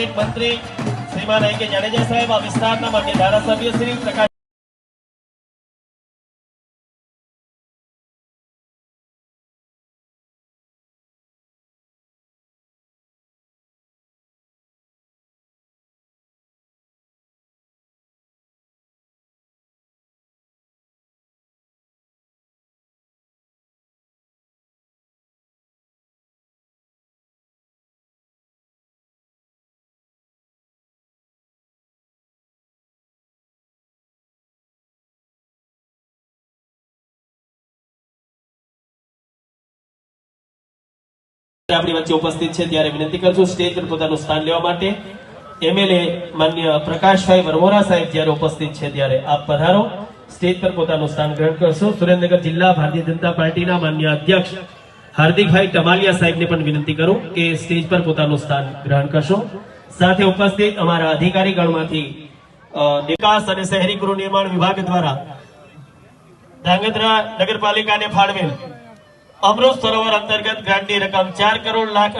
Cabinet મંત્રી શ્રીમાન આઈ.કે. જાડેજા સાહેબ, આ વિસ્તારના માન્ય ધારાસભ્ય શ્રી પ્રકાશ આપણી વચ્ચે ઉપસ્થિત છે ત્યારે વિનંતી કરજો સ્ટેજ પર પોતાનું સ્થાન લેવા માટે। એમએલએ માન્ય પ્રકાશભાઈ વરમોરા સાહેબ જ્યારે ઉપસ્થિત છે ત્યારે આપ પધારો, સ્ટેજ પર પોતાનું સ્થાન ગ્રહણ કરશો। સુરેન્દ્રનગર જિલ્લા ભારતીય જનતા પાર્ટીના માન્ય અધ્યક્ષ હાર્દિકભાઈ ટમાલિયા સાહેબને પણ વિનંતી કરું કે સ્ટેજ પર પોતાનું સ્થાન ગ્રહણ કરશો। સાથે ઉપસ્થિત અમારા અધિકારીગણમાંથી વિકાસ અને શહેરી ગૃહ નિર્માણ વિભાગ દ્વારા ધાંગધ્રા નગરપાલિકાને ફાળવેલ અમૃત સરોવર અંતર્ગત ગ્રાન્ટની રકમ 4 કરોડ લાખ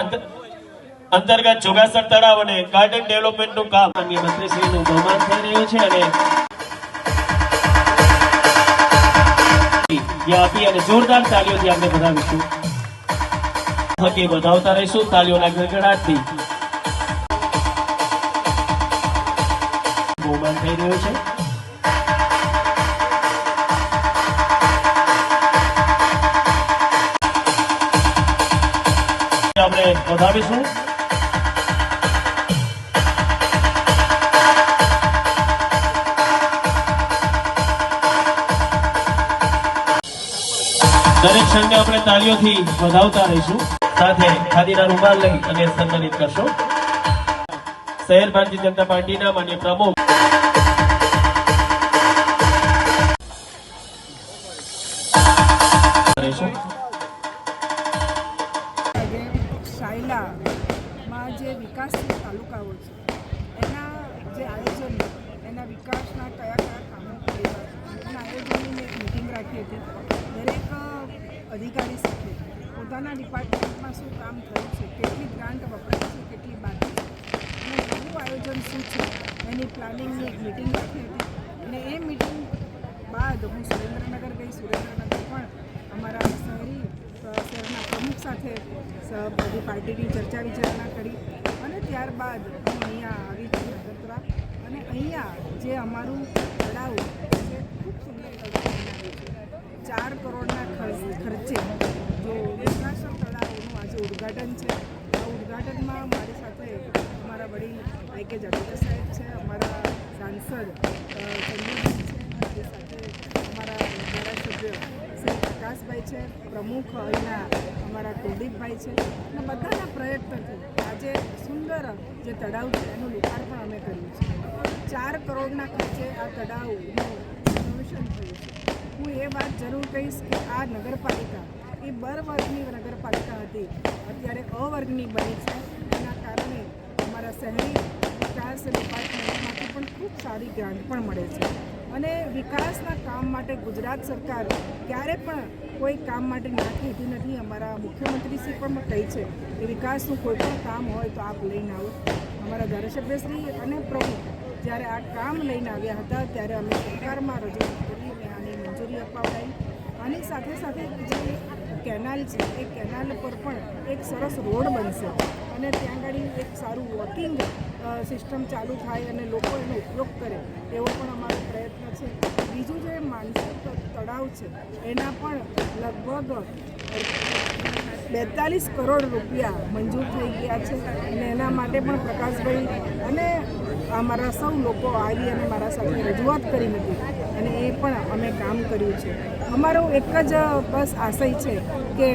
અંતર્ગત જોગાસર તળાવ અને ગાર્ડન ડેવલપમેન્ટનું કામ માનનીય મંત્રીશ્રીનું બહુમાન થઈ રહ્યું છે અને આપી અને જોરદાર તાળીઓથી આપણે વધાવીશું, વધાવતા રહીશું તાળીઓના ગડગડાટથી। બહુમાન થઈ રહ્યું છે। આપણે વધાવીશું। દરેક ક્ષણને આપણે તાળીઓથી વધાવતા રહીશું। સાથે ખાદીના રૂમાલ લઈ અને સન્માનિત કરશો। શહેર ભારતીય જનતા પાર્ટીના માન્ય પ્રમુખ માં જે વિકાસના તાલુકાઓ છે એના જે આયોજન, એના વિકાસના કયા કયા કામો કર્યા એના આયોજનની એક મિટિંગ રાખી હતી। દરેક અધિકારી સાથે પોતાના ડિપાર્ટમેન્ટમાં શું કામ થયું છે, કેટલી ગ્રાન્ટ વપરાય છે, કેટલી બાકી છે અને નવું આયોજન શું છે એની પ્લાનિંગની એક મિટિંગ રાખી હતી। અને એ મિટિંગ બાદ હું સુરેન્દ્રનગર ગઈ। સુરેન્દ્રનગર પણ અમારા શહેરના પ્રમુખ સાથે બધી પાર્ટીની ચર્ચા વિચારણા કરી અને ત્યારબાદ હું અહીંયા આવી છું નગરપુરા। અને અહીંયા જે અમારું તળાવ છે ખૂબ સુંદર તળાવ બનાવ્યું છે। 4 કરોડના ખર્ચે જો વિકાસર તળાવનું આજે ઉદ્ઘાટન છે। આ ઉદ્ઘાટનમાં મારી સાથે અમારા વડીલ આઈ.કે. જાડેજા સાહેબ છે, અમારા સાંસદ ચંદ્રભાઈ છે, મારી સાથે અમારા ધારાસભ્ય શ્રી પ્રકાશભાઈ છે, પ્રમુખ અહીંના અમારા કુલદીપભાઈ છે અને બધાના પ્રયત્નથી આજે સુંદર જે તળાવ છે એનું લોકાર્પણ અમે કર્યું છે। 4 કરોડના ખર્ચે આ તળાવનું રિનોવેશન થયું છે। હું એ વાત જરૂર કહીશ કે આ નગરપાલિકા એ બ વર્ગની નગરપાલિકા હતી, અત્યારે અ વર્ગની બની છે। એના કારણે અમારા શહેરી વિકાસ ડિપાર્ટમેન્ટમાંથી પણ ખૂબ સારી ગ્રાન્ટ પણ મળે છે અને વિકાસના કામ માટે ગુજરાત સરકાર ક્યારે પણ કોઈ કામ માટે ના કહેતી નથી। અમારા મુખ્યમંત્રીશ્રી પણ કહે છે કે વિકાસનું કોઈ પણ કામ હોય તો આપ લઈને આવો। અમારા ધારાસભ્યશ્રી અને પ્રમુખ જ્યારે આ કામ લઈને આવ્યા હતા ત્યારે અમે સરકારમાં રજૂઆત કરી અને આની મંજૂરી અપાવડાવી। આની સાથે સાથે જે કેનાલ છે એ કેનાલ પર પણ એક સરસ રોડ બનશે અને ત્યાં આગળ એક સારું વોકિંગ સિસ્ટમ ચાલુ થાય અને લોકો એનો ઉપયોગ કરે એવો પણ અમારો પ્રયત્ન છે। બીજું જે માનસર તળાવ છે એના પણ લગભગ 42 કરોડ રૂપિયા મંજૂર થઈ ગયા છે અને એના માટે પણ પ્રકાશભાઈ અને અમારા સૌ લોકો આવી અને મારા સાથે રજૂઆત કરી હતી અને એ પણ અમે કામ કર્યું છે। અમારો એક જ બસ આશય છે કે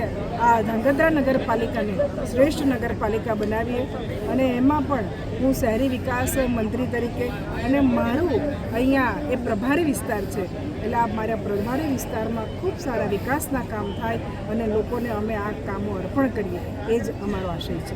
આ ધાંગધ્રા નગરપાલિકાને શ્રેષ્ઠ નગરપાલિકા બનાવીએ અને એમાં પણ હું શહેરી વિકાસ મંત્રી તરીકે અને મારું અહીંયા એ પ્રભારી વિસ્તાર છે એટલે આ મારા પ્રભારી વિસ્તારમાં ખૂબ સારા વિકાસના કામ થાય અને લોકોને અમે આ કામો અર્પણ કરીએ એ જ અમારો આશય છે।